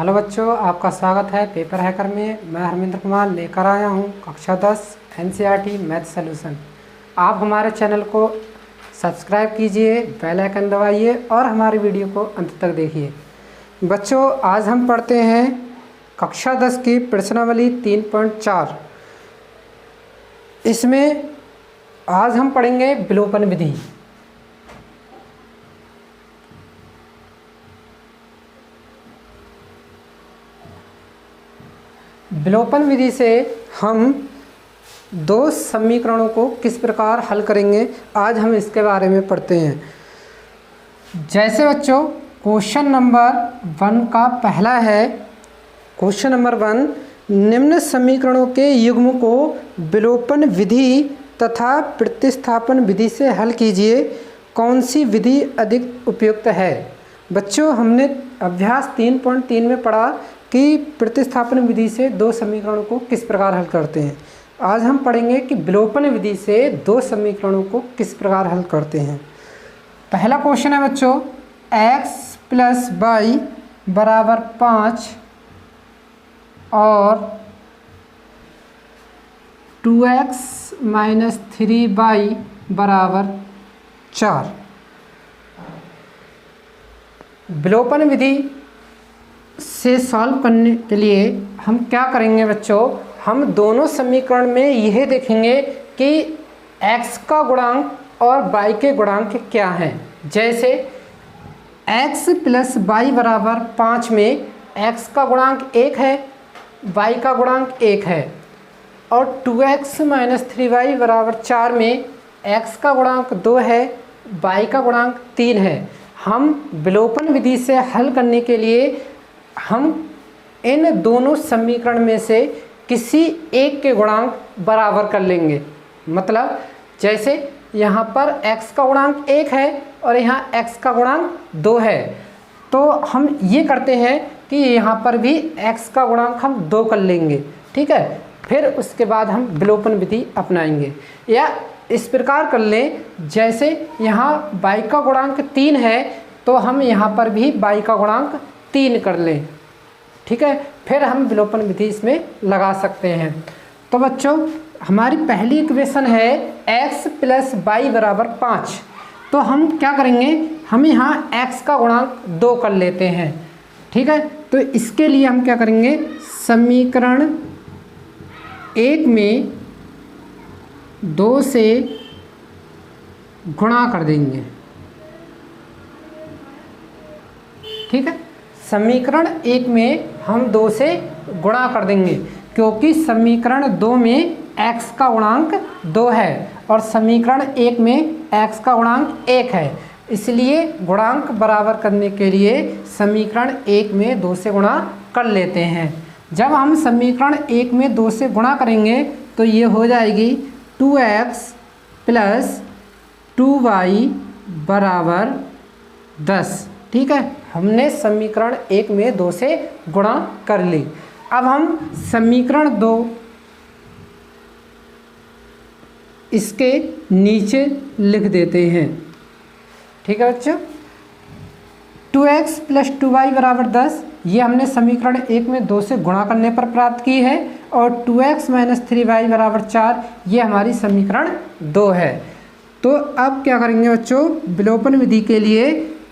Hello बच्चों, आपका स्वागत है पेपर हैकर में। मैं हरमिंद्र कुमार लेकर आया हूं कक्षा 10 एनसीईआरटी मैथ सॉल्यूशन। आप हमारे चैनल को सब्सक्राइब कीजिए, बेल आइकन दबाइए और हमारी वीडियो को अंत तक देखिए। बच्चों, आज हम पढ़ते हैं कक्षा 10 की प्रश्नावली 3.4। इसमें आज हम पढ़ेंगे विलोपन विधि। विलोपन विधि से हम दो समीकरणों को किस प्रकार हल करेंगे, आज हम इसके बारे में पढ़ते हैं। जैसे बच्चों क्वेश्चन नंबर 1 का पहला है, क्वेश्चन नंबर 1, निम्न समीकरणों के युग्म को विलोपन विधि तथा प्रतिस्थापन विधि से हल कीजिए, कौन सी विधि अधिक उपयुक्त है। बच्चों, हमने अभ्यास 3.3 में पढ़ा कि प्रतिस्थापन विधि से दो समीकरणों को किस प्रकार हल करते हैं। आज हम पढ़ेंगे कि विलोपन विधि से दो समीकरणों को किस प्रकार हल करते हैं। पहला क्वेश्चन है बच्चों, x + y = 5 और 2x - 3y = 4। विलोपन विधि से सॉल्व करने के लिए हम क्या करेंगे बच्चों, हम दोनों समीकरण में यह देखेंगे कि x का गुणांक और y के गुणांक क्या हैं। जैसे x + y = 5 में x का गुणांक 1 है, y का गुणांक 1 है, और 2x - 3y = 4 में x का गुणांक 2 है, y का गुणांक 3 है। हम विलोपन विधि से हल करने के लिए हम इन दोनों समीकरण में से किसी एक के गुणांक बराबर कर लेंगे। मतलब जैसे यहाँ पर x का गुणांक 1 है और यहाँ x का गुणांक 2 है, तो हम ये करते हैं कि यहाँ पर भी x का गुणांक हम 2 कर लेंगे। ठीक है, फिर उसके बाद हम विलोपन विधि अपनाएंगे। या इस प्रकार कर लें, जैसे यहाँ y का गुणांक 3 है तो हम यहाँ पर भी y का गुणांक 3 कर लें। ठीक है, फिर हम विलोपन विधि इसमें लगा सकते हैं। तो बच्चों, हमारी पहली इक्वेशन है x + y = 5। तो हम क्या करेंगे, हम यहाँ x का गुणांक 2 कर लेते हैं। ठीक है, तो इसके लिए हम क्या करेंगे, समीकरण 1 में 2 से गुणा कर देंगे। ठीक है, समीकरण 1 में हम 2 से गुणा कर देंगे, क्योंकि समीकरण 2 में x का गुणांक 2 है और समीकरण 1 में x का गुणांक 1 है। इसलिए गुणांक बराबर करने के लिए समीकरण 1 में 2 से गुणा कर लेते हैं। जब हम समीकरण 1 में 2 से गुणा करेंगे तो ये हो जाएगी 2x + 2y = 10। ठीक है, हमने समीकरण 1 में 2 से गुणा कर ली। अब हम समीकरण 2 इसके नीचे लिख देते हैं। ठीक है बच्चों, 2x + 2y = 10 ये हमने समीकरण 1 में 2 से गुणा करने पर प्राप्त की है, और 2x - 3y = 4 ये हमारी समीकरण 2 है। तो अब क्या करेंगे बच्चों, विलोपन विधि के लिए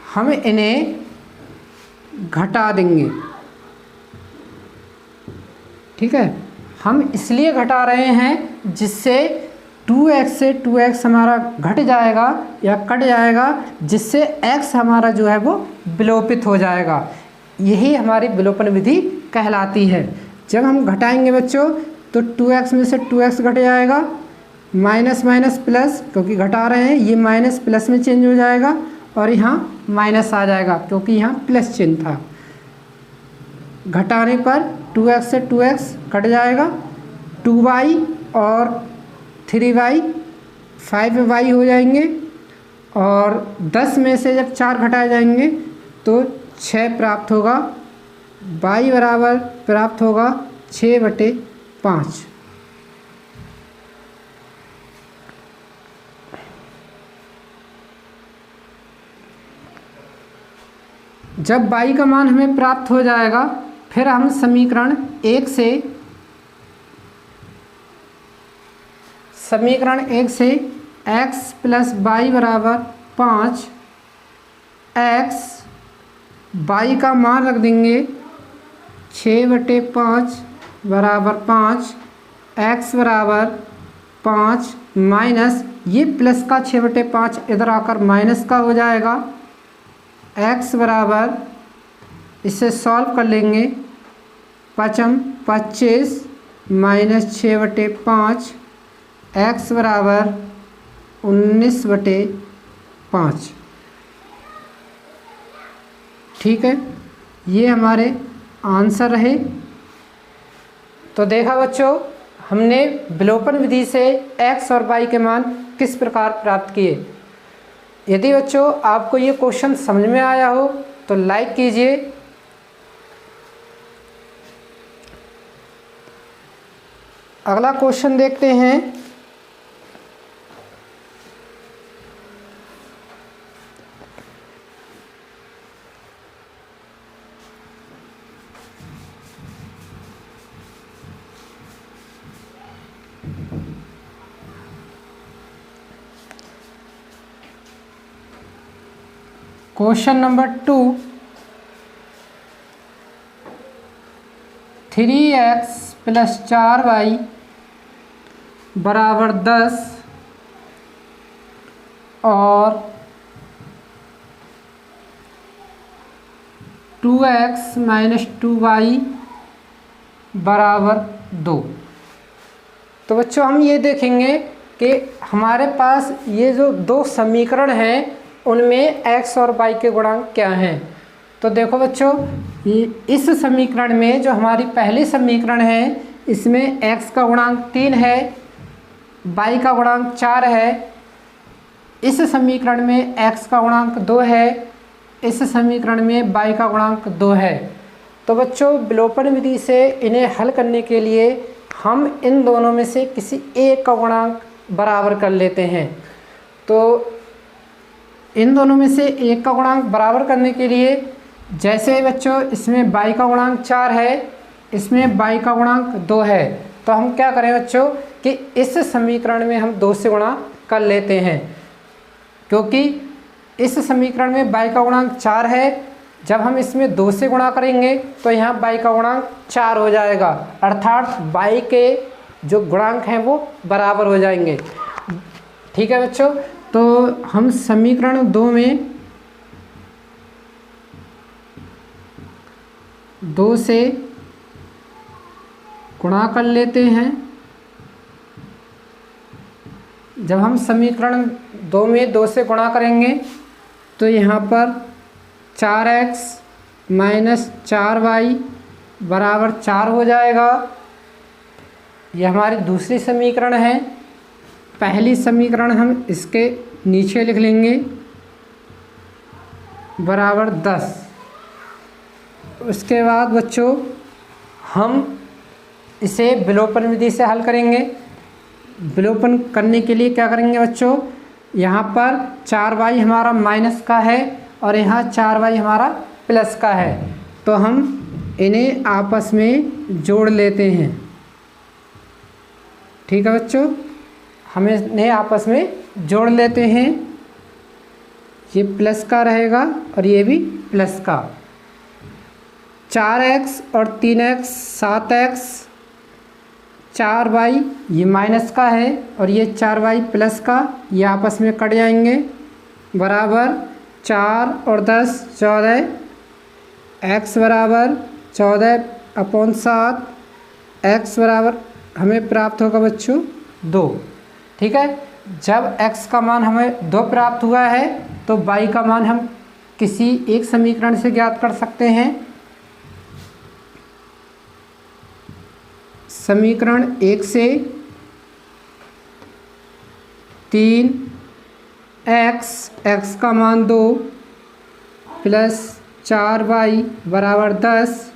हम इन्हें घटा देंगे। ठीक है, हम इसलिए घटा रहे हैं जिससे 2x से 2x हमारा घट जाएगा या कट जाएगा, जिससे x हमारा जो है वो विलोपित हो जाएगा। यही हमारी विलोपन विधि कहलाती है। जब हम घटाएंगे बच्चों तो 2x में से 2x घट जाएगा, माइनस माइनस प्लस, क्योंकि घटा रहे हैं ये माइनस प्लस में चेंज हो जाएगा, और यहाँ माइनस आ जाएगा क्योंकि यहाँ प्लस चिन्ह था। घटाने पर 2x से 2x कट जाएगा, 2y और 3y 5y हो जाएंगे, और 10 में से जब 4 घटाए जाएंगे तो 6 प्राप्त होगा। y बराबर प्राप्त होगा 6/5। जब y का मान हमें प्राप्त हो जाएगा फिर हम समीकरण एक से x प्लस वाई बराबर 5, x वाई का मान रख देंगे 6/5 बराबर 5, x बराबर 5 माइनस ये प्लस का 6/5 इधर आकर माइनस का हो जाएगा। x बराबर, इसे सॉल्व कर लेंगे, 25 माइनस 6/5, x बराबर 19/5। ठीक है, ये हमारे आंसर रहे। तो देखा बच्चों, हमने विलोपन विधि से x और y के मान किस प्रकार प्राप्त किए। यदि बच्चों आपको ये क्वेश्चन समझ में आया हो तो लाइक कीजिए। अगला क्वेश्चन देखते हैं। Question number 2, 3x plus 4y बराबर 10 और 2x माइनस 2y बराबर 2। तो बच्चों हम ये देखेंगे कि हमारे पास ये जो दो समीकरण हैं उनमें x और y के गुणांक क्या हैं। तो देखो बच्चों, इस समीकरण में जो हमारी पहली समीकरण है इसमें x का गुणांक 3 है, y का गुणांक 4 है। इस समीकरण में x का गुणांक 2 है, इस समीकरण में y का गुणांक 2 है। तो बच्चों विलोपन विधि से इन्हें हल करने के लिए हम इन दोनों में से किसी एक का गुणांक बराबर कर लेते हैं। तो इन दोनों में से एक का गुणांक बराबर करने के लिए, जैसे बच्चों इसमें y का गुणांक 4 है, इसमें y का गुणांक 2 है, तो हम क्या करें बच्चों कि इस समीकरण में हम 2 से गुणा कर लेते हैं, क्योंकि इस समीकरण में y का गुणांक 4 है। जब हम इसमें 2 से गुणा करेंगे तो यहाँ y का गुणांक 4 हो जाएगा, अर्थात y के जो गुणांक हैं वो बराबर हो जाएंगे। ठीक है बच्चों, तो हम समीकरण 2 में 2 से गुणा कर लेते हैं। जब हम समीकरण 2 में 2 से गुणा करेंगे तो यहाँ पर 4x माइनस 4y बराबर 4 हो जाएगा। यह हमारी दूसरी समीकरण है। पहली समीकरण हम इसके नीचे लिख लेंगे, बराबर 10। उसके बाद बच्चों हम इसे विलोपन विधि से हल करेंगे। विलोपन करने के लिए क्या करेंगे बच्चों, यहाँ पर 4y हमारा माइनस का है और यहाँ 4y हमारा प्लस का है, तो हम इन्हें आपस में जोड़ लेते हैं। ठीक है बच्चों, हम इन्हें आपस में जोड़ लेते हैं। ये प्लस का रहेगा और ये भी प्लस का। 4x और 3x 7x, 4y ये माइनस का है और ये 4y प्लस का, ये आपस में कट जाएंगे, बराबर 4 और 10 14, x बराबर 14/7, x बराबर हमें प्राप्त होगा बच्चों 2। ठीक है, जब x का मान हमें 2 प्राप्त हुआ है तो y का मान हम किसी एक समीकरण से ज्ञात कर सकते हैं। समीकरण 1 से 3x का मान 2 प्लस 4y बराबर 10,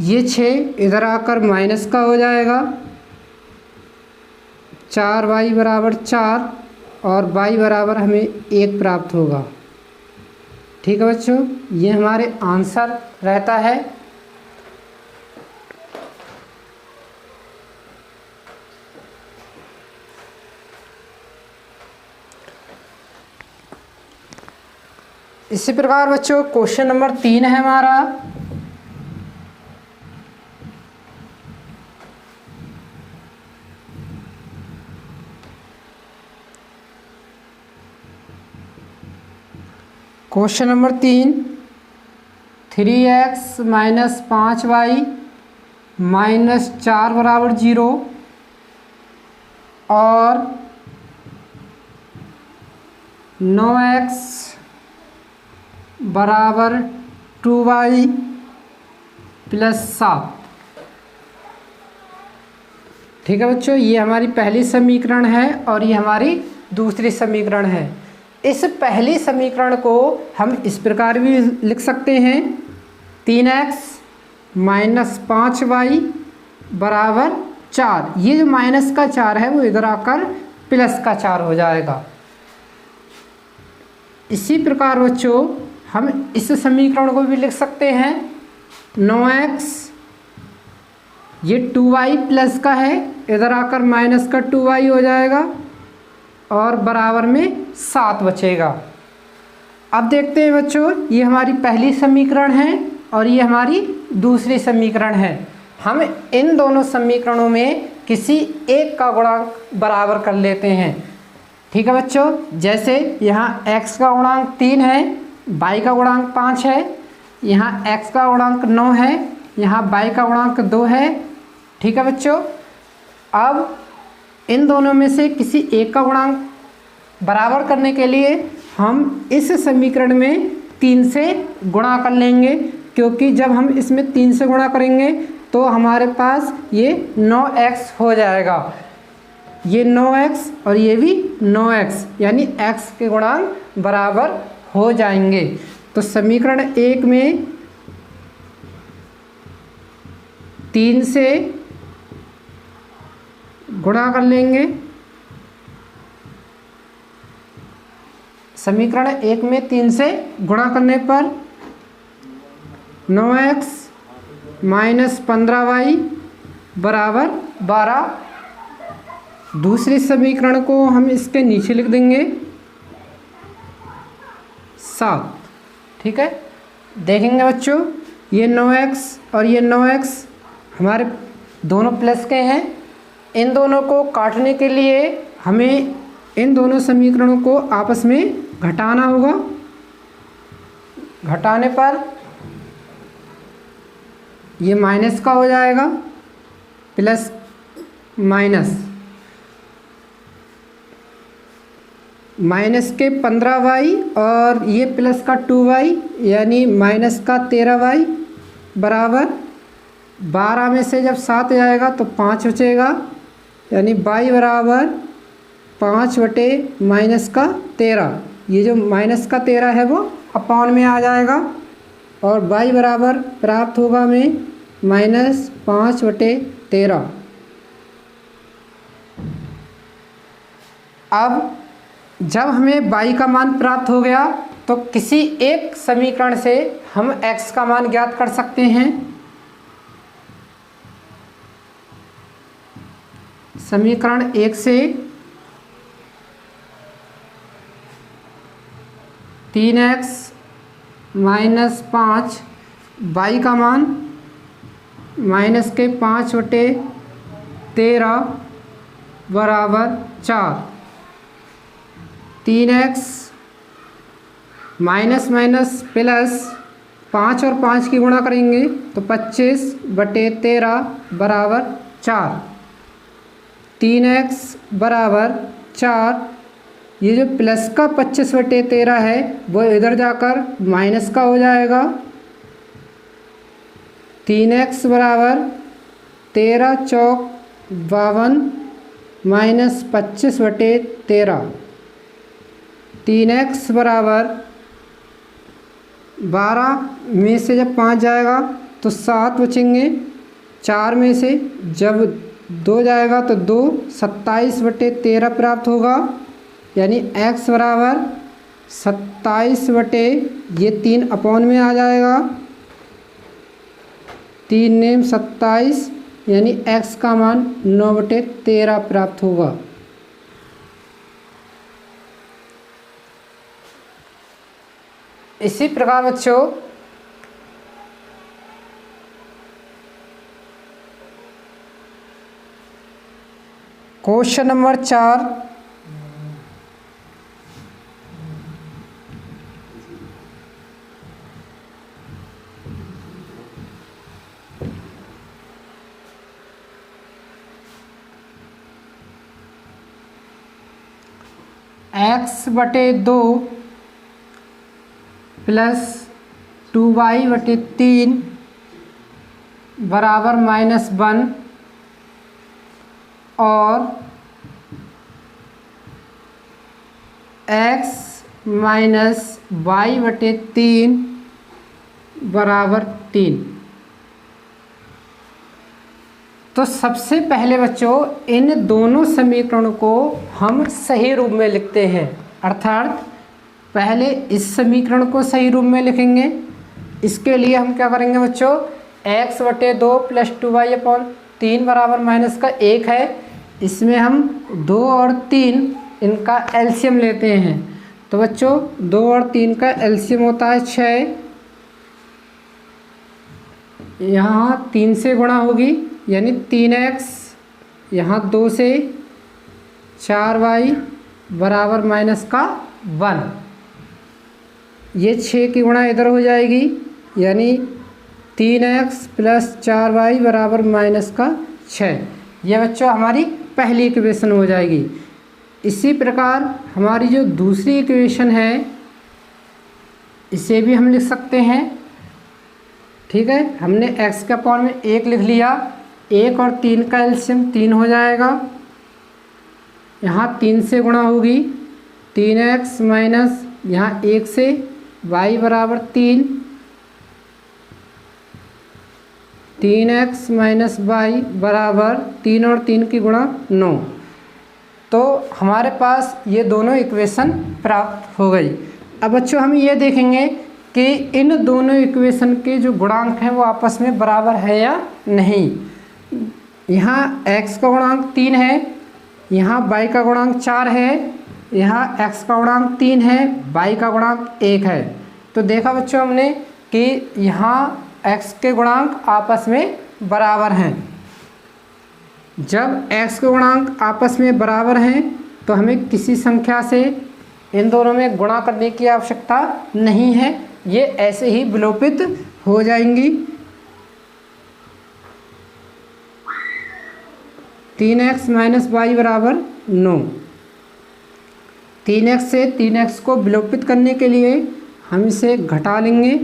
ये 6 इधर आकर माइनस का हो जाएगा, 4y बराबर 4 और y बराबर हमें 1 प्राप्त होगा। ठीक है बच्चों, ये हमारे आंसर रहता है। इसी प्रकार बच्चों क्वेश्चन नंबर 3 है हमारा। Question number 3, 3x minus 5y minus 4 बराबर 0 और 9x बराबर 2y प्लस 7। ठीक है बच्चों, ये हमारी पहली समीकरण है और ये हमारी दूसरी समीकरण है। इस पहली समीकरण को हम इस प्रकार भी लिख सकते हैं, 3x माइनस 5y बराबर 4। ये जो माइनस का 4 है वो इधर आकर प्लस का 4 हो जाएगा। इसी प्रकार बच्चों हम इस समीकरण को भी लिख सकते हैं, 9x, ये 2y प्लस का है, इधर आकर माइनस का 2y हो जाएगा और बराबर में 7 बचेगा। अब देखते हैं बच्चों, ये हमारी पहली समीकरण है और ये हमारी दूसरी समीकरण है। हम इन दोनों समीकरणों में किसी एक का गुणांक बराबर कर लेते हैं। ठीक है बच्चों, जैसे यहाँ x का गुणांक 3 है, y का गुणांक 5 है, यहाँ x का गुणांक 9 है, यहाँ y का गुणांक 2 है। ठीक है बच्चों, अब इन दोनों में से किसी एक का गुणांक बराबर करने के लिए हम इस समीकरण में 3 से गुणा कर लेंगे, क्योंकि जब हम इसमें 3 से गुणा करेंगे तो हमारे पास ये 9x हो जाएगा। ये 9x और ये भी 9x, यानी x के गुणांक बराबर हो जाएंगे। तो समीकरण 1 में 3 से गुणा कर लेंगे। समीकरण 1 में 3 से गुणा करने पर 9x माइनस 15y बराबर 12। दूसरी समीकरण को हम इसके नीचे लिख देंगे 7। ठीक है, देखेंगे बच्चों, ये 9x और ये 9x हमारे दोनों प्लस के हैं। इन दोनों को काटने के लिए हमें इन दोनों समीकरणों को आपस में घटाना होगा। घटाने पर ये माइनस का हो जाएगा, प्लस माइनस, माइनस के 15y और ये प्लस का 2y, यानी माइनस का 13y बराबर 12 में से जब 7 जाएगा तो 5 बचेगा, यानी y बराबर 5 बटे माइनस का 13। ये जो माइनस का 13 है वो अपॉन में आ जाएगा और y बराबर प्राप्त होगा हमें माइनस 5 बटे 13। अब जब हमें y का मान प्राप्त हो गया तो किसी एक समीकरण से हम x का मान ज्ञात कर सकते हैं। समीकरण 1 से 3x माइनस 5 y का मान माइनस के 5 बटे 13 बराबर 4। 3x माइनस माइनस प्लस 5 और 5 की गुणा करेंगे तो 25 बटे 13 बराबर 4। 3x बराबर 4। ये जो प्लस का 25 बटे 13 है वो इधर जाकर माइनस का हो जाएगा। 3x बराबर 13 चौक 52 माइनस 25 बटे 13। 3x बराबर 12 में से जब 5 जाएगा तो 7 बचेंगे। 4 में से जब 2 जाएगा तो 2, 27 बटे 13 प्राप्त होगा। यानी x बराबर 27 बटे ये 3 अपॉन में आ जाएगा, 3 नेम 27 यानी x का मान 9/13 प्राप्त होगा। इसी प्रकार बच्चों question number 4 x/2 plus 2y/3 बराबर -1 और x माइनस y/3 बराबर 3। तो सबसे पहले बच्चों इन दोनों समीकरणों को हम सही रूप में लिखते हैं, अर्थात पहले इस समीकरण को सही रूप में लिखेंगे। इसके लिए हम क्या करेंगे बच्चों, x/2 प्लस 2y/3 बराबर -1 है, इसमें हम 2 और 3 इनका एलसीएम लेते हैं। तो बच्चों 2 और 3 का एलसीएम होता है 6, यहाँ 3 से गुणा होगी यानी 3x, यहाँ 2 से 4y बराबर -1। ये 6 की गुणा इधर हो जाएगी यानी 3x प्लस 4y बराबर -6। यह बच्चों हमारी पहली इक्वेशन हो जाएगी। इसी प्रकार हमारी जो दूसरी इक्वेशन है इसे भी हम लिख सकते हैं। ठीक है, हमने x के अपॉन में 1 लिख लिया, 1 और 3 का एलसीएम 3 हो जाएगा, यहाँ 3 से गुणा होगी, 3x माइनस यहाँ 1 से y बराबर 3, 3x माइनस y बराबर 3 और 3 की गुणा 9। तो हमारे पास ये दोनों इक्वेशन प्राप्त हो गई। अब बच्चों हम ये देखेंगे कि इन दोनों इक्वेशन के जो गुणांक हैं वो आपस में बराबर है या नहीं। यहाँ x का गुणांक 3 है, यहाँ y का गुणांक 4 है, यहाँ x का गुणांक 3 है, y का गुणांक 1 है। तो देखा बच्चों हमने कि यहाँ x के गुणांक आपस में बराबर हैं। जब x के गुणांक आपस में बराबर हैं तो हमें किसी संख्या से इन दोनों में गुणा करने की आवश्यकता नहीं है, ये ऐसे ही विलोपित हो जाएंगी। 3x माइनस वाई बराबर 9। 3x से 3x को विलोपित करने के लिए हम इसे घटा लेंगे।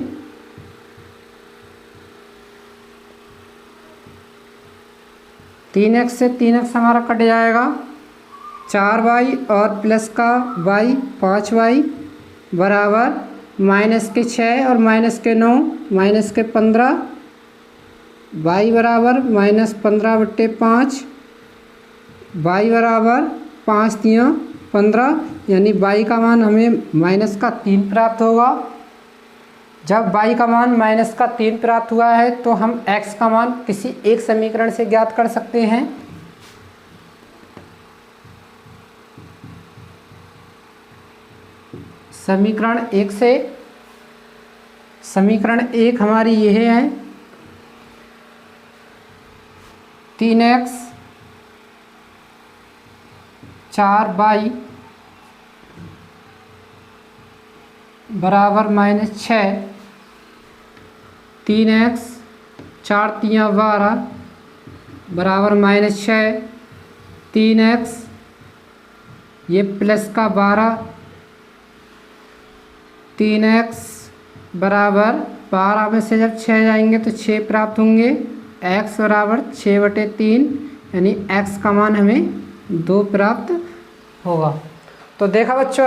तीन एक्स से 3x हमारा कट जाएगा, 4y और प्लस का y 5y बराबर -6 और -9 -15, y बराबर -15/5, y बराबर 5 × 15 यानी y का मान हमें -3 प्राप्त होगा। जब y का मान -3 प्राप्त हुआ है तो हम x का मान किसी एक समीकरण से ज्ञात कर सकते हैं। समीकरण 1 से, समीकरण 1 हमारी यह है 3x 4y बराबर -6, 3x 4 × 12 बराबर -6, 3x ये प्लस का 12, 3x बराबर 12 में से जब 6 जाएंगे तो 6 प्राप्त होंगे, x बराबर 6/3 यानी x का मान हमें 2 प्राप्त होगा। तो देखा बच्चों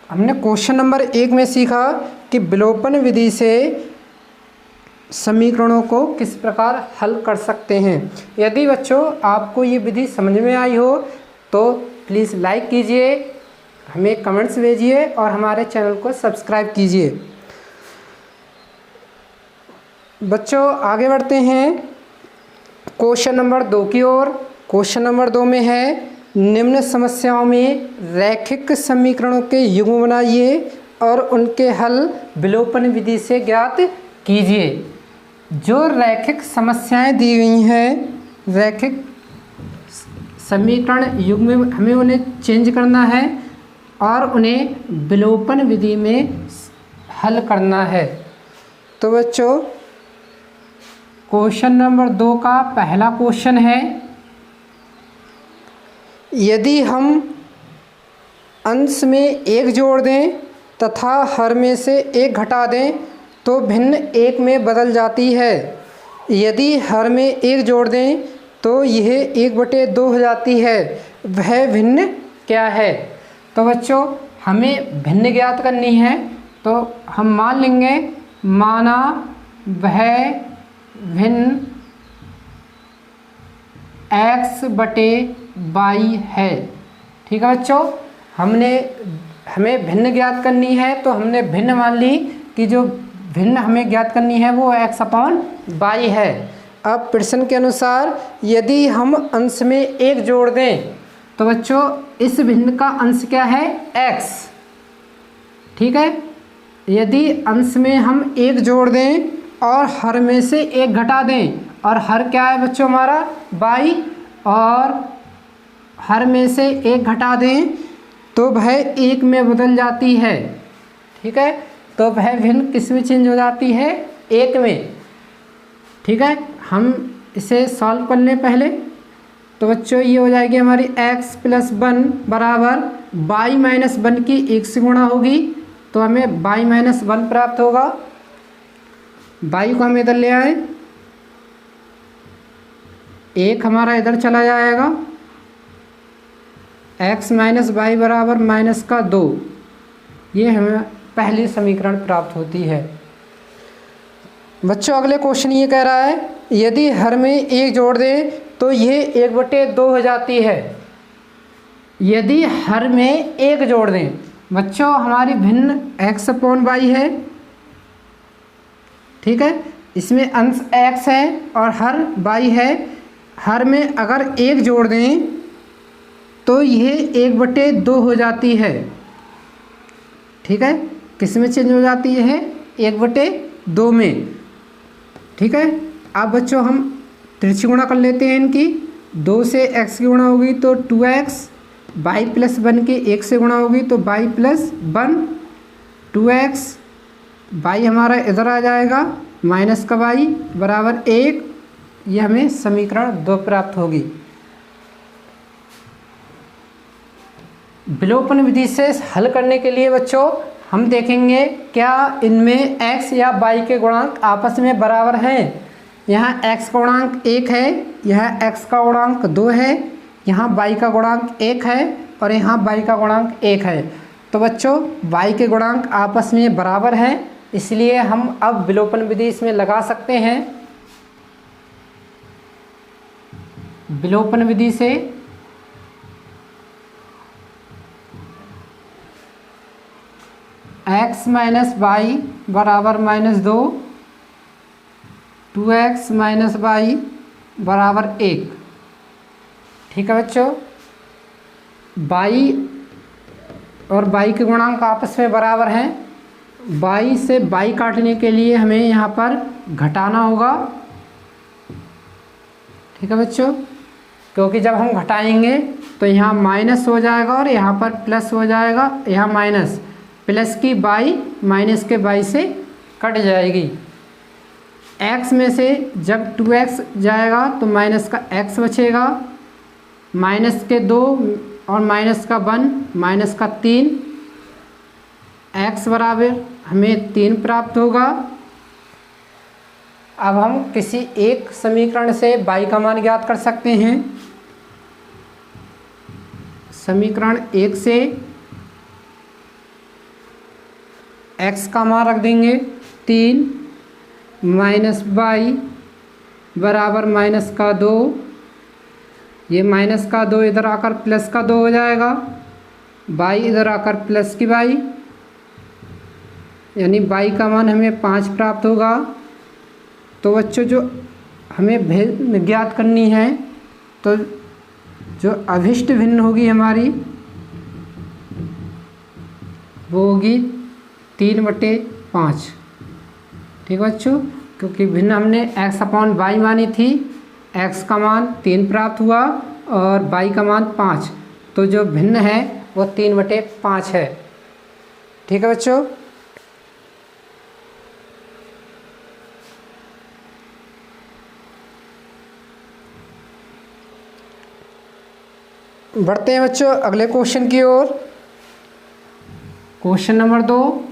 हमने क्वेश्चन नंबर 1 में सीखा कि विलोपन विधि से समीकरणों को किस प्रकार हल कर सकते हैं। यदि बच्चों आपको ये विधि समझ में आई हो तो प्लीज़ लाइक कीजिए, हमें कमेंट्स भेजिए और हमारे चैनल को सब्सक्राइब कीजिए। बच्चों आगे बढ़ते हैं क्वेश्चन नंबर 2 की ओर। क्वेश्चन नंबर 2 में है, निम्न समस्याओं में रैखिक समीकरणों के युग्म बनाइए और उनके हल विलोपन विधि से ज्ञात कीजिए। जो रैखिक समस्याएं दी गई हैं, रैखिक समीकरण युग्म, हमें उन्हें चेंज करना है और उन्हें विलोपन विधि में हल करना है। तो बच्चों क्वेश्चन नंबर 2 का पहला क्वेश्चन है, यदि हम अंश में 1 जोड़ दें तथा हर में से 1 घटा दें तो भिन्न 1 में बदल जाती है। यदि हर में 1 जोड़ दें तो यह 1/2 हो जाती है, वह भिन्न क्या है? तो बच्चों हमें भिन्न ज्ञात करनी है, तो हम मान लेंगे, माना वह भिन्न x/y है। ठीक है बच्चों, हमें भिन्न ज्ञात करनी है, तो हमने भिन्न मान ली कि जो भिन्न हमें ज्ञात करनी है वो x/y है। अब प्रश्न के अनुसार यदि हम अंश में 1 जोड़ दें तो बच्चों इस भिन्न का अंश क्या है? x। ठीक है, यदि अंश में हम 1 जोड़ दें और हर में से 1 घटा दें, और हर क्या है बच्चों हमारा? y, और हर में से 1 घटा दें तो वह 1 में बदल जाती है। ठीक है, तो वह भिन्न किस में चेंज हो जाती है? 1 में। ठीक है, हम इसे सॉल्व कर लें पहले। तो बच्चों ये हो जाएगी हमारी x + 1 बराबर y - 1 की 1 से गुणा होगी, तो हमें y - 1 प्राप्त होगा। y को हम इधर ले आए, 1 हमारा इधर चला जाएगा, x - y बराबर -2। ये हमें पहली समीकरण प्राप्त होती है। बच्चों अगले क्वेश्चन ये कह रहा है, यदि हर में 1 जोड़ दें तो यह 1/2 हो जाती है। यदि हर में 1 जोड़ दें, बच्चों हमारी भिन्न x/y है। ठीक है, इसमें अंश x है और हर y है। हर में अगर 1 जोड़ दें तो यह 1/2 हो जाती है। ठीक है, किस में चेंज हो जाती है? 1/2 में। ठीक है, अब बच्चों हम त्रिज्यी गुणा कर लेते हैं इनकी। 2 से x की गुणा होगी तो 2x, y + 1 की 1 से गुणा होगी तो y + 1, 2x, y हमारा इधर आ जाएगा, माइनस का y बराबर 1। यह हमें समीकरण 2 प्राप्त होगी। विलोपन विधि से हल करने के लिए बच्चों हम देखेंगे क्या इनमें x या y के गुणांक आपस में बराबर हैं। यहाँ x का गुणांक 1 है, यहाँ x का गुणांक 2 है, यहाँ y का गुणांक 1 है और यहाँ y का गुणांक 1 है। तो बच्चों y के गुणांक आपस में बराबर हैं, इसलिए हम अब विलोपन विधि इसमें लगा सकते हैं। विलोपन विधि से x - y बराबर -2, 2x - y बराबर 1। ठीक है बच्चों, y और y के गुणांक आपस में बराबर हैं। y से y काटने के लिए हमें यहाँ पर घटाना होगा। ठीक है बच्चों, क्योंकि जब हम घटाएंगे तो यहाँ माइनस हो जाएगा और यहाँ पर प्लस हो जाएगा। यहाँ माइनस, प्लस की y माइनस के y से कट जाएगी। x में से जब 2x जाएगा तो माइनस का x बचेगा, माइनस के 2 और माइनस का 1, माइनस का 3, x बराबर हमें 3 प्राप्त होगा। अब हम किसी एक समीकरण से y का मान ज्ञात कर सकते हैं। समीकरण 1 से x का मान रख देंगे 3 माइनस y बराबर माइनस का 2, ये माइनस का 2 इधर आकर प्लस का 2 हो जाएगा। y इधर आकर प्लस की y, यानी y का मान हमें 5 प्राप्त होगा। तो बच्चों जो हमें भिन्न ज्ञात करनी है, तो जो अभिष्ट भिन्न होगी हमारी वो होगी 3/5। ठीक है बच्चों, क्योंकि भिन्न हमने x/y मानी थी, x का मान 3 प्राप्त हुआ और y का मान 5, तो जो भिन्न है वो 3/5 है। ठीक है बच्चों, बढ़ते हैं बच्चों अगले क्वेश्चन की ओर। क्वेश्चन नंबर 2,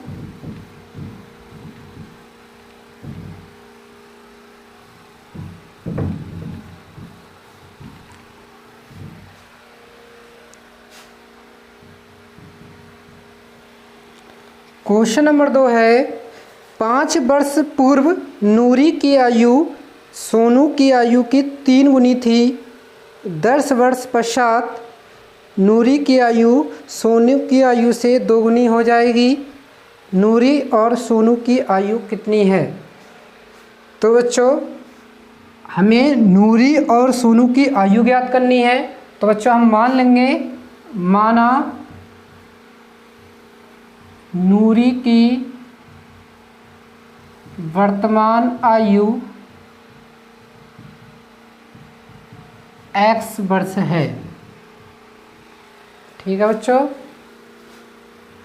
क्वेश्चन नंबर 2 है 5 वर्ष पूर्व नूरी की आयु सोनू की आयु की 3 गुनी थी। 10 वर्ष पश्चात नूरी की आयु सोनू की आयु से 2 गुनी हो जाएगी। नूरी और सोनू की आयु कितनी है? तो बच्चों हमें नूरी और सोनू की आयु ज्ञात करनी है। तो बच्चों हम मान लेंगे, माना नूरी की वर्तमान आयु x वर्ष है। ठीक है बच्चों,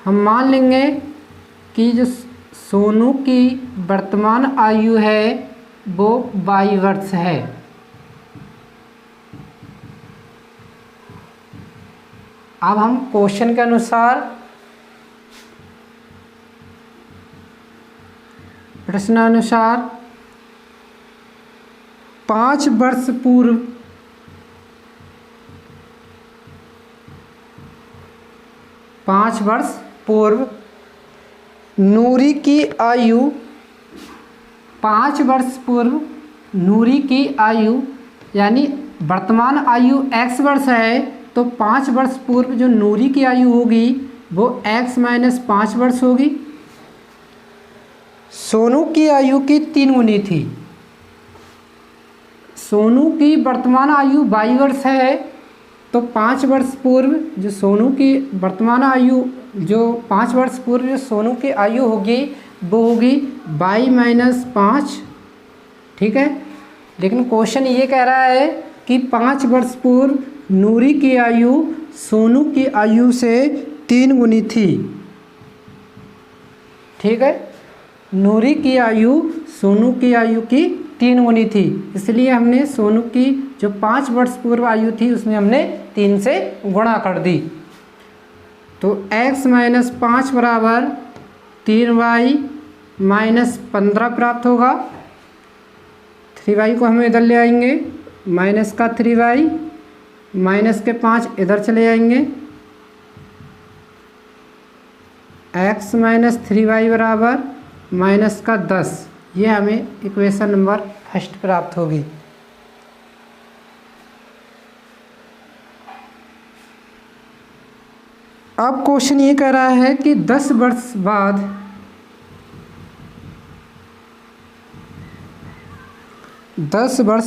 हम मान लेंगे कि जो सोनू की वर्तमान आयु है वो y वर्ष है। अब हम क्वेश्चन के अनुसार प्रश्नानुसार 5 वर्ष पूर्व नूरी की आयु 5 वर्ष पूर्व नूरी की आयु यानी वर्तमान आयु x वर्ष है, तो 5 वर्ष पूर्व जो नूरी की आयु होगी वो x - 5 वर्ष होगी। सोनू की आयु की 3 गुनी थी। सोनू की वर्तमान आयु 22 वर्ष है, तो 5 वर्ष पूर्व जो सोनू की वर्तमान आयु जो 5 वर्ष पूर्व जो सोनू की आयु होगी वो होगी 22 - 5। ठीक है, लेकिन क्वेश्चन ये कह रहा है कि 5 वर्ष पूर्व नूरी की आयु सोनू की आयु से 3 गुनी थी। ठीक है, नूरी की आयु सोनू की आयु की 3 गुनी थी, इसलिए हमने सोनू की जो 5 वर्ष पूर्व आयु थी उसमें हमने 3 से गुणा कर दी। तो x - 5 बराबर 3y - 15 प्राप्त होगा। 3y को हम इधर ले आएंगे, माइनस का 3y माइनस के 5 इधर चले जाएंगे। x - 3y बराबर माइनस का 10, ये हमें इक्वेशन नंबर फर्स्ट प्राप्त होगी। अब क्वेश्चन ये कह रहा है कि 10 वर्ष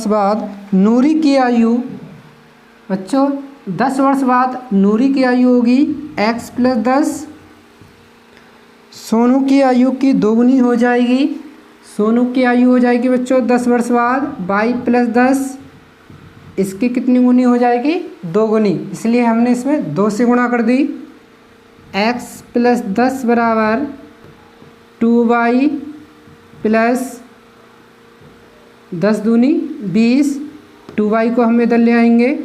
बाद नूरी की आयु, बच्चों 10 वर्ष बाद नूरी की आयु होगी x + 10, सोनू की आयु की 2 गुनी हो जाएगी। सोनू की आयु हो जाएगी बच्चों 10 वर्ष बाद y + 10, इसकी कितनी गुनी हो जाएगी? 2 गुनी, इसलिए हमने इसमें 2 से गुणा कर दी। x + 10 बराबर 2y + 10 दूनी 20, 2y को हम इधर ले आएंगे,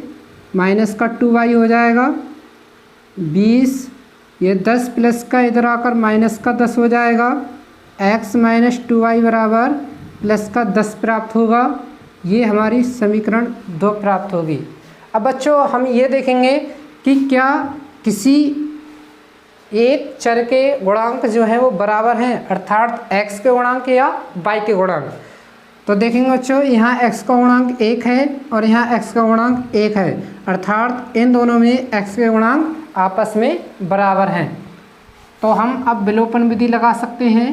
माइनस का 2y हो जाएगा 20, ये 10 प्लस का इधर आकर माइनस का 10 हो जाएगा। x - 2y बराबर प्लस का 10 प्राप्त होगा। ये हमारी समीकरण 2 प्राप्त होगी। अब बच्चों हम ये देखेंगे कि क्या किसी एक चर के गुणांक जो हैं वो बराबर हैं, अर्थात x के गुणांक या y के गुणांक। तो देखेंगे बच्चों यहाँ x का गुणांक 1 है और यहाँ x का गुणांक 1 है, अर्थात इन दोनों में x के गुणांक आपस में बराबर हैं। तो हम अब विलोपन विधि लगा सकते हैं।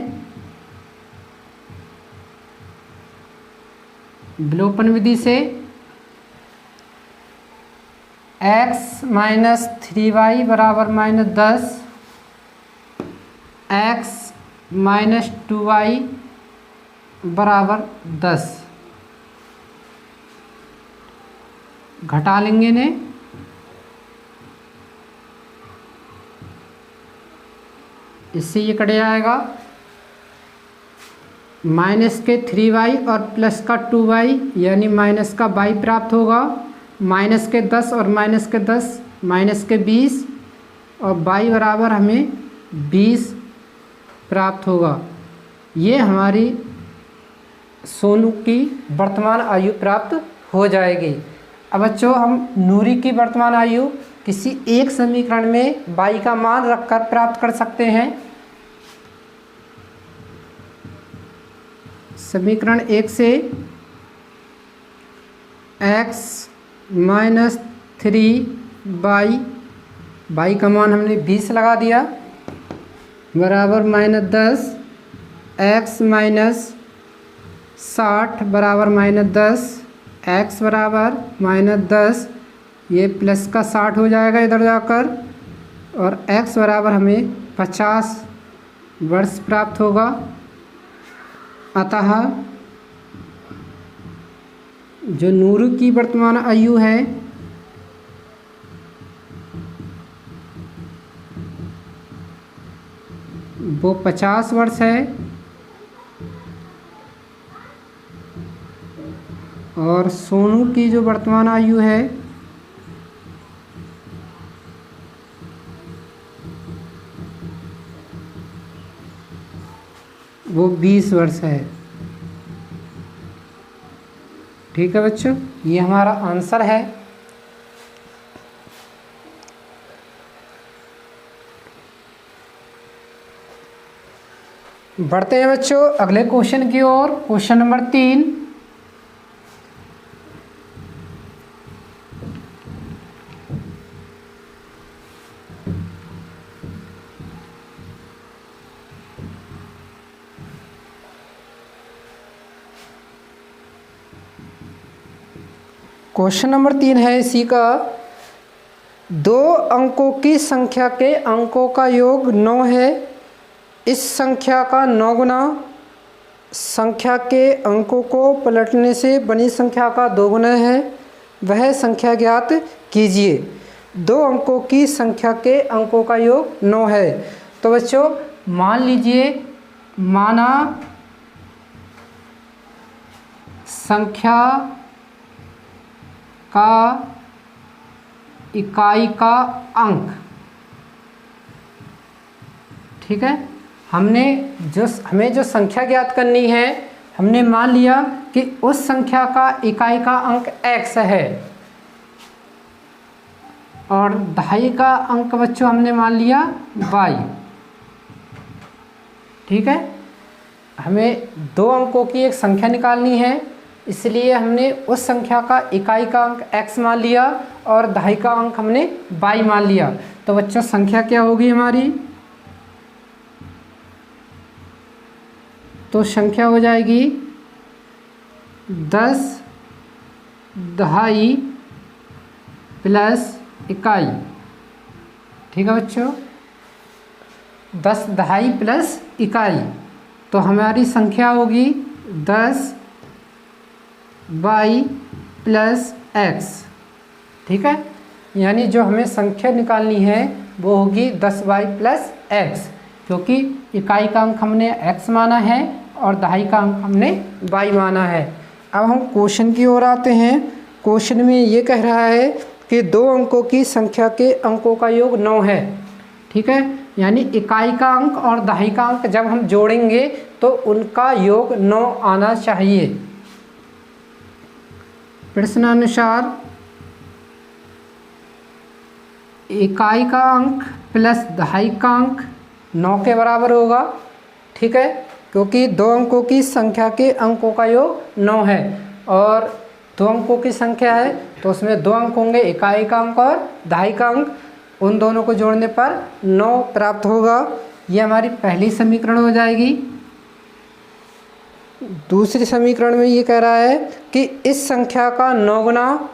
विलोपन विधि से x माइनस 3y बराबर -10, x माइनस 2y बराबर 10 घटा लेंगे ने, इससे ये कट जाएगा। माइनस के 3y और प्लस का 2y यानी माइनस का y प्राप्त होगा। माइनस के 10 और माइनस के 10 माइनस के 20 और y बराबर हमें 20 प्राप्त होगा। ये हमारी सोनू की वर्तमान आयु प्राप्त हो जाएगी। अब बच्चों हम नूरी की वर्तमान आयु किसी एक समीकरण में y का मान रखकर प्राप्त कर सकते हैं। समीकरण 1 से x माइनस 3y का मान हमने 20 लगा दिया बराबर -10, x माइनस 60 बराबर -10, x बराबर -10, ये प्लस का 60 हो जाएगा इधर जाकर, और x बराबर हमें 50 वर्ष प्राप्त होगा। अतः जो नूरू की वर्तमान आयु है वो 50 वर्ष है और सोनू की जो वर्तमान आयु है वो 20 वर्ष है। ठीक है बच्चों, ये हमारा आंसर है। बढ़ते हैं बच्चों अगले क्वेश्चन की ओर। Question number 3। क्वेश्चन नंबर 3 है इसी का, 2 अंकों की संख्या के अंकों का योग 9 है। इस संख्या का 9 गुना संख्या के अंकों को पलटने से बनी संख्या का 2 गुना है, वह संख्या ज्ञात कीजिए। 2 अंकों की संख्या के अंकों का योग 9 है। तो बच्चों मान लीजिए, माना संख्या का इकाई का अंक, ठीक है, हमें जो संख्या ज्ञात करनी है, हमने मान लिया कि उस संख्या का इकाई का अंक x है और दहाई का अंक बच्चों हमने मान लिया y। ठीक है, हमें 2 अंकों की एक संख्या निकालनी है, इसलिए हमने उस संख्या का इकाई का अंक x मान लिया और दहाई का अंक हमने y मान लिया। तो बच्चों संख्या क्या होगी हमारी, तो संख्या हो जाएगी 10 दहाई प्लस इकाई। ठीक है बच्चों, 10 दहाई प्लस इकाई, तो हमारी संख्या होगी 10 y प्लस x। ठीक है, यानी जो हमें संख्या निकालनी है वो होगी 10y प्लस x, क्योंकि इकाई का अंक हमने x माना है और दहाई का अंक हमने y माना है। अब हम क्वेश्चन की ओर आते हैं। क्वेश्चन में ये कह रहा है कि 2 अंकों की संख्या के अंकों का योग 9 है। ठीक है, यानी इकाई का अंक और दहाई का अंक जब हम जोड़ेंगे तो उनका योग 9 आना चाहिए। प्रश्नानुसार इकाई का अंक प्लस दहाई का अंक 9 के बराबर होगा। ठीक है, क्योंकि 2 अंकों की संख्या के अंकों का योग 9 है और 2 अंकों की संख्या है तो उसमें 2 अंक होंगे, इकाई का अंक और दहाई का अंक। उन दोनों को जोड़ने पर 9 प्राप्त होगा। ये हमारी पहली समीकरण हो जाएगी। दूसरी समीकरण में ये कह रहा है कि इस संख्या का 9 गुना,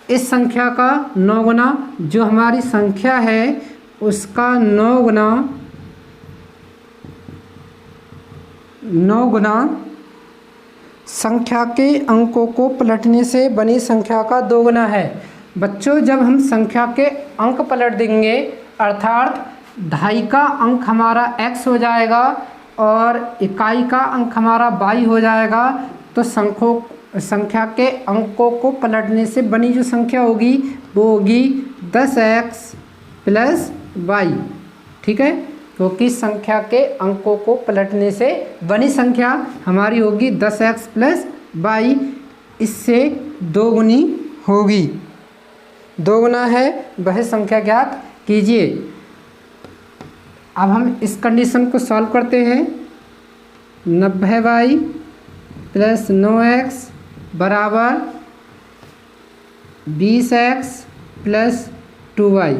इस संख्या का 9 गुना, जो हमारी संख्या है उसका 9 गुना संख्या के अंकों को पलटने से बनी संख्या का 2 गुना है। बच्चों, जब हम संख्या के अंक पलट देंगे अर्थात 2.5 का अंक हमारा x हो जाएगा और इकाई का अंक हमारा y हो जाएगा, तो संख्या के अंकों को पलटने से बनी जो संख्या होगी वो होगी 10x प्लस y। ठीक है, क्योंकि संख्या के अंकों को पलटने से बनी संख्या हमारी होगी 10x प्लस y, इससे 2 गुनी होगी। 2 गुना है वह संख्या ज्ञात कीजिए। अब हम इस कंडीशन को सॉल्व करते हैं। 90y प्लस 9x बराबर 20x प्लस 2y।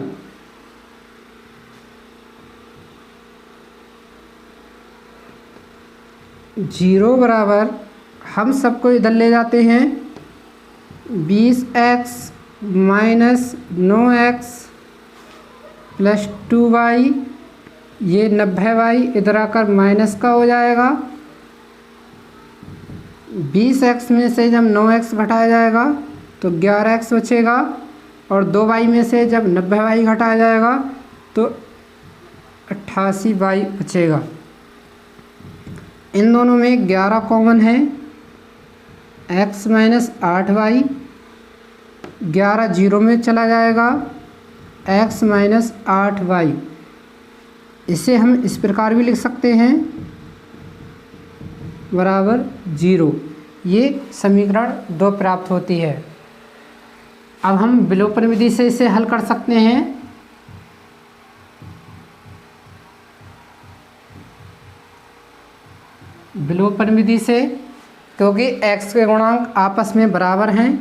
जीरो बराबर हम सबको इधर ले जाते हैं 20x minus 9x plus 2y, ये 90y इधर आकर माइनस का हो जाएगा। 20x में से जब 9x घटाया जाएगा तो 11x बचेगा और 2y में से जब 90y घटाया जाएगा तो 88y बचेगा। इन दोनों में 11 कॉमन है, x माइनस 8y, 11 जीरो में चला जाएगा, x माइनस 8y। इसे हम इस प्रकार भी लिख सकते हैं बराबर 0। ये समीकरण 2 प्राप्त होती है। अब हम विलोपन विधि से इसे हल कर सकते हैं। विलोपन विधि से, क्योंकि x के गुणांक आपस में बराबर हैं,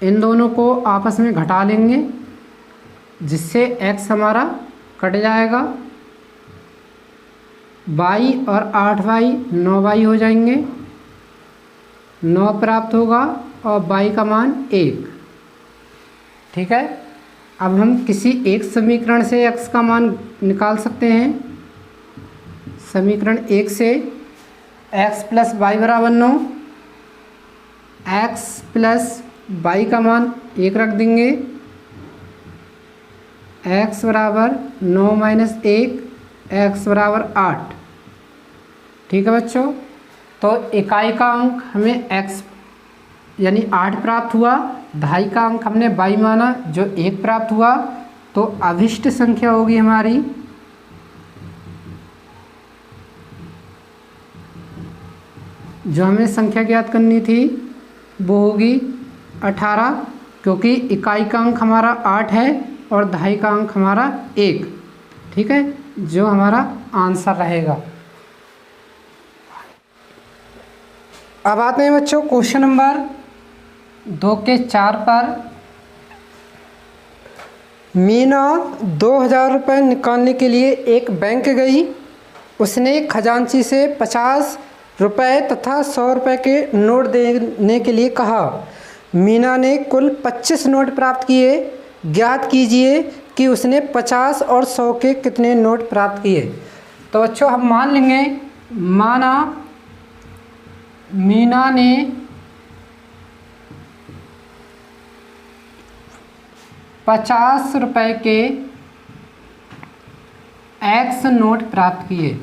इन दोनों को आपस में घटा लेंगे जिससे x हमारा कट जाएगा, y और 8y 9y हो जाएंगे, 9 प्राप्त होगा और y का मान 1। ठीक है, अब हम किसी एक समीकरण से x का मान निकाल सकते हैं। समीकरण 1 से x प्लस वाई बराबर 9, x प्लस y का मान 1 रख देंगे, x बराबर 9 माइनस 1, x बराबर 8। ठीक है बच्चों, तो इकाई का अंक हमें x यानी 8 प्राप्त हुआ, 2.5 का अंक हमने y माना जो 1 प्राप्त हुआ, तो अभिष्ट संख्या होगी हमारी जो हमें संख्या ज्ञात करनी थी वो होगी 18, क्योंकि इकाई का अंक हमारा 8 है और 2.5 का अंक हमारा 1। ठीक है, जो हमारा आंसर रहेगा। अब आते हैं बच्चों क्वेश्चन नंबर 2 के 4 पर। मीना 2000 रुपये निकालने के लिए एक बैंक गई। उसने खजांची से 50 रुपये तथा 100 रुपये के नोट देने के लिए कहा। मीना ने कुल 25 नोट प्राप्त किए। ज्ञात कीजिए कि उसने 50 और 100 के कितने नोट प्राप्त किए। तो बच्चों हम मान लेंगे, माना मीना ने 50 रुपये के x नोट प्राप्त किए।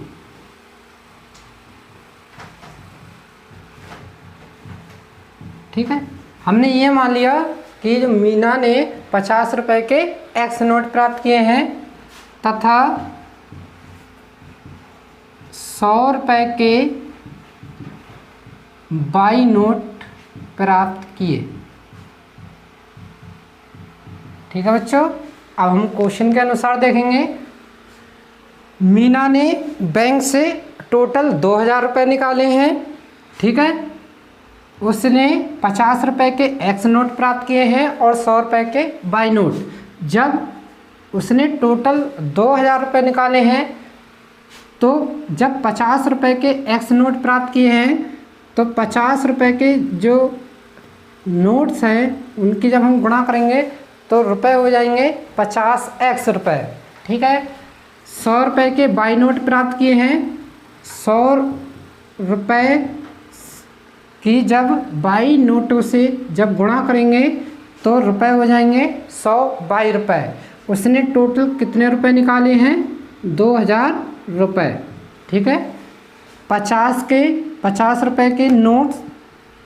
ठीक है, हमने ये मान लिया कि जो मीना ने 50 रुपये के x नोट प्राप्त किए हैं तथा 100 रुपये के y नोट प्राप्त किए। ठीक है बच्चों, अब हम क्वेश्चन के अनुसार देखेंगे। मीना ने बैंक से टोटल 2000 रुपये निकाले हैं, ठीक है। उसने 50 रुपये के एक्स नोट प्राप्त किए हैं और 100 रुपये के वाई नोट। जब उसने टोटल 2000 रुपये निकाले हैं, तो जब 50 रुपये के एक्स नोट प्राप्त किए हैं, तो 50 रुपये के जो नोट्स हैं उनकी जब हम गुणा करेंगे तो रुपए हो जाएंगे 50x रुपये, ठीक है। 100 रुपये के बाई नोट प्राप्त किए हैं, 100 रुपये की जब बाई नोटों से जब गुणा करेंगे तो रुपए हो जाएंगे 100 बाई रुपये। उसने टोटल कितने रुपए निकाले हैं? 2000 रुपये, ठीक है। 50 रुपये के नोट्स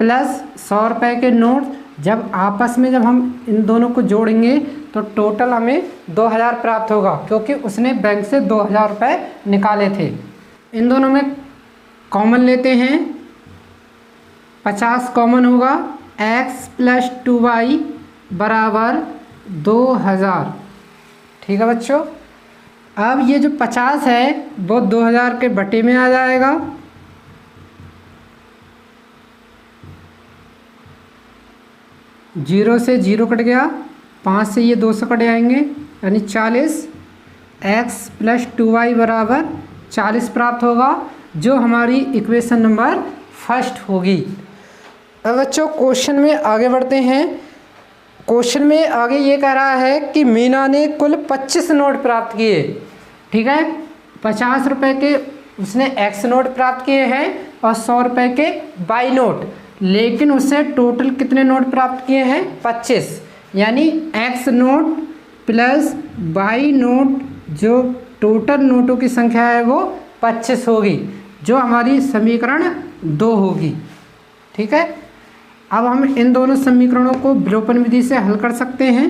प्लस 100 रुपये के नोट्स जब आपस में जब हम इन दोनों को जोड़ेंगे तो टोटल हमें 2000 प्राप्त होगा, क्योंकि उसने बैंक से 2000 रुपये निकाले थे। इन दोनों में कॉमन लेते हैं, 50 कॉमन होगा, x + 2y बराबर 2000, ठीक है बच्चों। अब ये जो 50 है वो 2000 के बटे में आ जाएगा, जीरो से जीरो कट गया, 5 से ये 200 कट जाएंगे, यानी 40, x + 2y बराबर 40 प्राप्त होगा, जो हमारी इक्वेशन नंबर फर्स्ट होगी। अब बच्चों क्वेश्चन में आगे बढ़ते हैं। क्वेश्चन में आगे ये कह रहा है कि मीना ने कुल 25 नोट प्राप्त किए, ठीक है। 50 रुपये के उसने एक्स नोट प्राप्त किए हैं और 100 रुपये के बाई नोट, लेकिन उससे टोटल कितने नोट प्राप्त किए हैं? 25, यानी x note plus by note, जो टोटल नोटों की संख्या है वो 25 होगी, जो हमारी समीकरण 2 होगी, ठीक है। अब हम इन दोनों समीकरणों को विलोपन विधि से हल कर सकते हैं।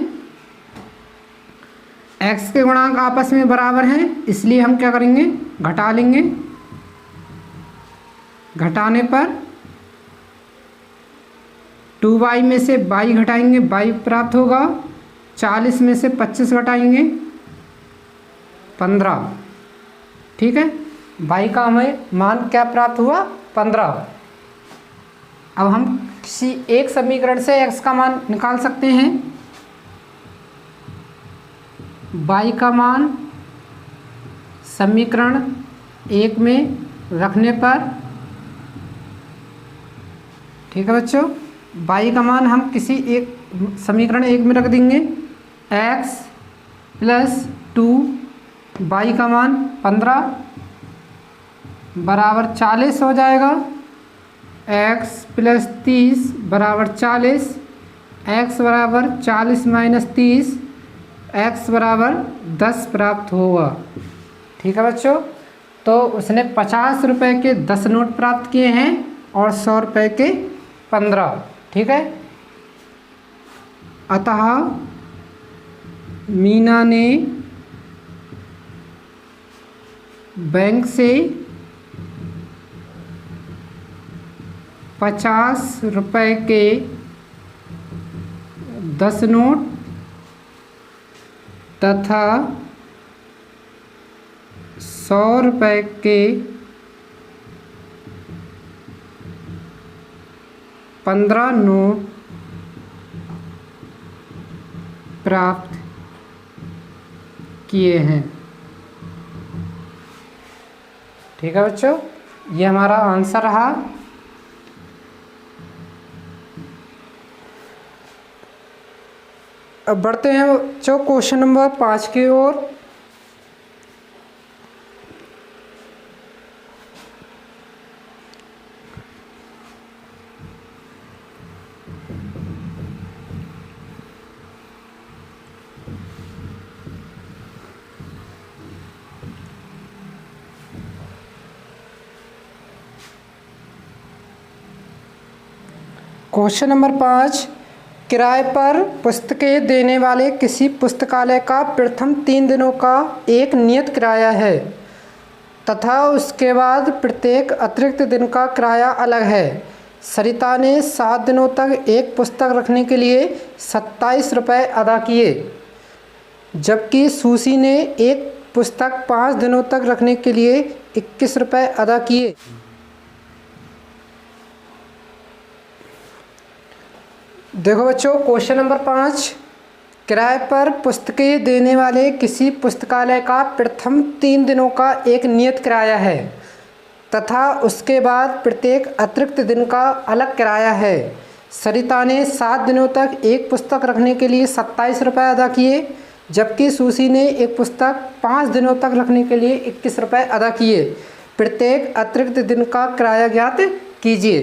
x के गुणांक आपस में बराबर हैं, इसलिए हम क्या करेंगे? घटा लेंगे। घटाने पर 2y में से y घटाएंगे, y प्राप्त होगा। 40 में से 25 घटाएंगे, 15, ठीक है। y का हमें मान क्या प्राप्त हुआ? 15। अब हम किसी एक समीकरण से x का मान निकाल सकते हैं। y का मान समीकरण 1 में रखने पर, ठीक है बच्चों, y का मान हम किसी एक समीकरण 1 में रख देंगे, x + 2, y का मान 15 बराबर 40 हो जाएगा, x + 30 बराबर 40, x बराबर 40 - 30, x बराबर 10 प्राप्त होगा, ठीक है बच्चों। तो उसने 50 रुपये के 10 नोट प्राप्त किए हैं और 100 रुपये के 15, ठीक है। अतः मीना ने बैंक से 50 रुपये के 10 नोट तथा 100 रुपये के 15 नोट प्राप्त किए हैं, ठीक है बच्चों। ये हमारा आंसर रहा। अब बढ़ते हैं बच्चों क्वेश्चन नंबर 5 की ओर। क्वेश्चन नंबर 5, किराए पर पुस्तकें देने वाले किसी पुस्तकालय का प्रथम 3 दिनों का एक नियत किराया है तथा उसके बाद प्रत्येक अतिरिक्त दिन का किराया अलग है। सरिता ने 7 दिनों तक एक पुस्तक रखने के लिए 27 रुपये अदा किए, जबकि सुशी ने एक पुस्तक 5 दिनों तक रखने के लिए 21 रुपये अदा किए। देखो बच्चों, क्वेश्चन नंबर 5, किराए पर पुस्तकें देने वाले किसी पुस्तकालय का प्रथम 3 दिनों का एक नियत किराया है तथा उसके बाद प्रत्येक अतिरिक्त दिन का अलग किराया है। सरिता ने 7 दिनों तक एक पुस्तक रखने के लिए 27 रुपये अदा किए, जबकि सुशी ने एक पुस्तक 5 दिनों तक रखने के लिए 21 रुपये अदा किए। प्रत्येक अतिरिक्त दिन का किराया ज्ञात कीजिए।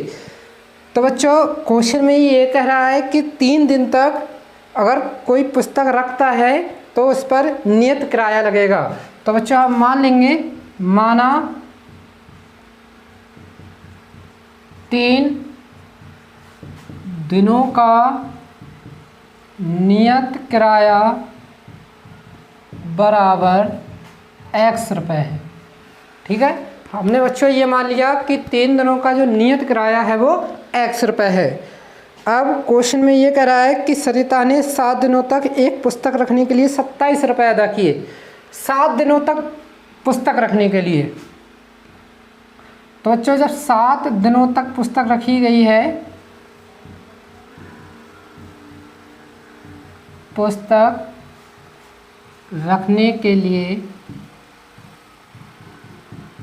तो बच्चों, क्वेश्चन में ये कह रहा है कि 3 दिन तक अगर कोई पुस्तक रखता है तो उस पर नियत किराया लगेगा। तो बच्चों आप मान लेंगे, माना 3 दिनों का नियत किराया बराबर x रुपये है। ठीक है, हमने बच्चों ये मान लिया कि 3 दिनों का जो नियत किराया है वो x रुपये है। अब क्वेश्चन में ये कह रहा है कि सरिता ने 7 दिनों तक एक पुस्तक रखने के लिए 27 रुपये अदा किए। 7 दिनों तक पुस्तक रखने के लिए, तो बच्चों जब 7 दिनों तक पुस्तक रखी गई है, पुस्तक रखने के लिए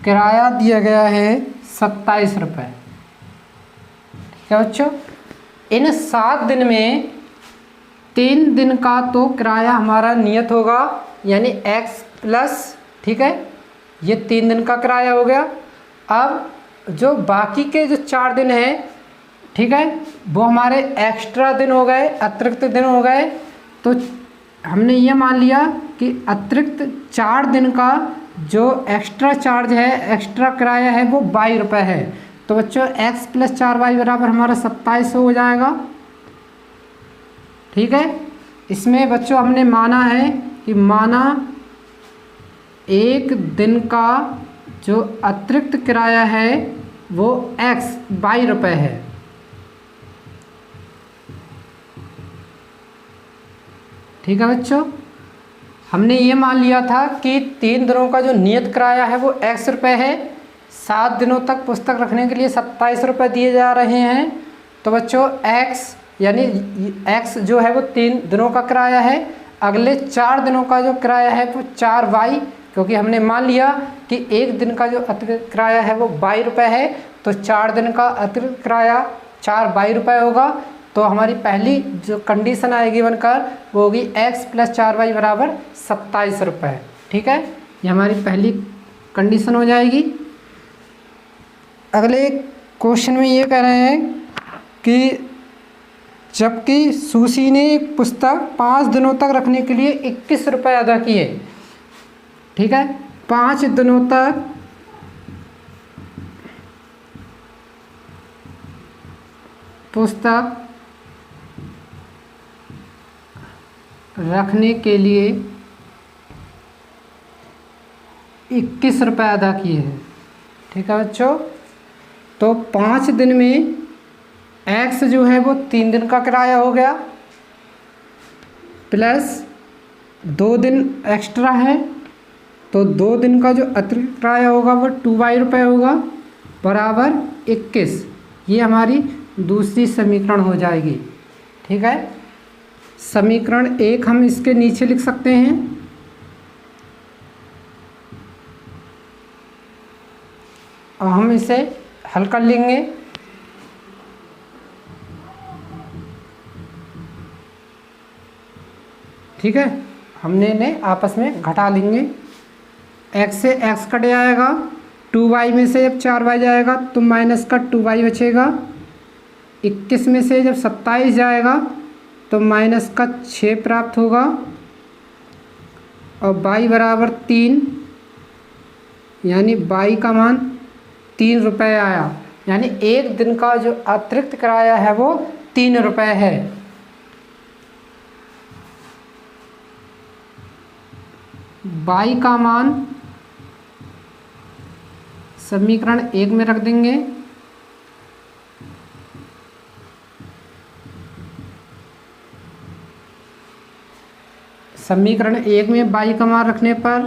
किराया दिया गया है 27 रुपये। ठीक है बच्चों, इन 7 दिन में 3 दिन का तो किराया हमारा नियत होगा, यानी x प्लस, ठीक है, ये 3 दिन का किराया हो गया। अब जो बाकी के जो 4 दिन हैं, ठीक है, वो हमारे एक्स्ट्रा दिन हो गए, अतिरिक्त दिन हो गए। तो हमने ये मान लिया कि अतिरिक्त 4 दिन का जो एक्स्ट्रा चार्ज है, एक्स्ट्रा किराया है, वो 22 रुपये है। तो बच्चों x प्लस 4y बराबर हमारा 27 हो जाएगा। ठीक है, इसमें बच्चों हमने माना है कि माना 1 दिन का जो अतिरिक्त किराया है वो 22 रुपये है। ठीक है बच्चों, हमने ये मान लिया था कि 3 दिनों का जो नियत किराया है वो x रुपये है। 7 दिनों तक पुस्तक रखने के लिए 27 रुपये दिए जा रहे हैं। तो बच्चों x यानी x जो है वो 3 दिनों का किराया है। अगले 4 दिनों का जो किराया है वो 4y, क्योंकि हमने मान लिया कि 1 दिन का जो अतिरिक्त किराया है वो 22 रुपये है, तो 4 दिन का अतिरिक्त किराया 22 रुपये होगा। तो हमारी पहली जो कंडीशन आएगी बनकर वो होगी x प्लस 4y बराबर 27 रुपये। ठीक है, ये हमारी पहली कंडीशन हो जाएगी। अगले क्वेश्चन में ये कह रहे हैं कि जबकि सुशी ने एक पुस्तक 5 दिनों तक रखने के लिए 21 रुपये अदा किए। ठीक है, 5 दिनों तक पुस्तक रखने के लिए 21 रुपये अदा किए हैं। ठीक है बच्चों, तो 5 दिन में x जो है वो 3 दिन का किराया हो गया, प्लस 2 दिन एक्स्ट्रा है, तो 2 दिन का जो अतिरिक्त किराया होगा वो 2y रुपये होगा, बराबर 21। ये हमारी दूसरी समीकरण हो जाएगी। ठीक है, समीकरण 1 हम इसके नीचे लिख सकते हैं। और हम इसे हल कर लेंगे। ठीक है, हमने इन्हें आपस में घटा लेंगे। x से x कट जाएगा, 2y में से जब 4y जाएगा तो माइनस का 2y बचेगा। 21 में से जब 27 जाएगा तो माइनस का 6 प्राप्त होगा, और y बराबर 3, यानी y का मान 3 रुपये आया। यानी 1 दिन का जो अतिरिक्त किराया है वो 3 रुपये है। y का मान समीकरण 1 में रख देंगे। समीकरण 1 में y का मान रखने पर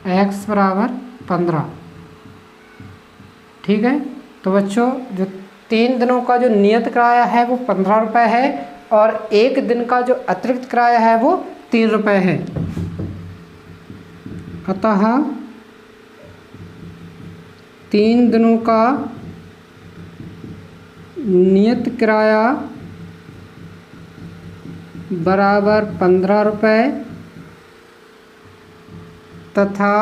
x बराबर 15। ठीक है, तो बच्चों जो 3 दिनों का जो नियत किराया है वो 15 रुपये है और 1 दिन का जो अतिरिक्त किराया है वो 3 रुपये है। अतः 3 दिनों का नियत किराया बराबर 15 रुपये तथा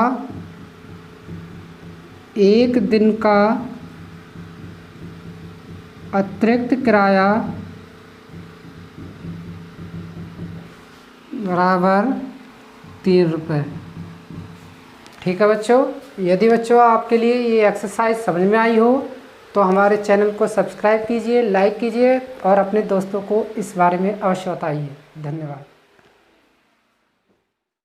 1 दिन का अतिरिक्त किराया बराबर 3 रुपये। ठीक है बच्चों, यदि बच्चों आपके लिए ये एक्सरसाइज समझ में आई हो तो हमारे चैनल को सब्सक्राइब कीजिए, लाइक कीजिए और अपने दोस्तों को इस बारे में अवश्य बताइए। धन्यवाद।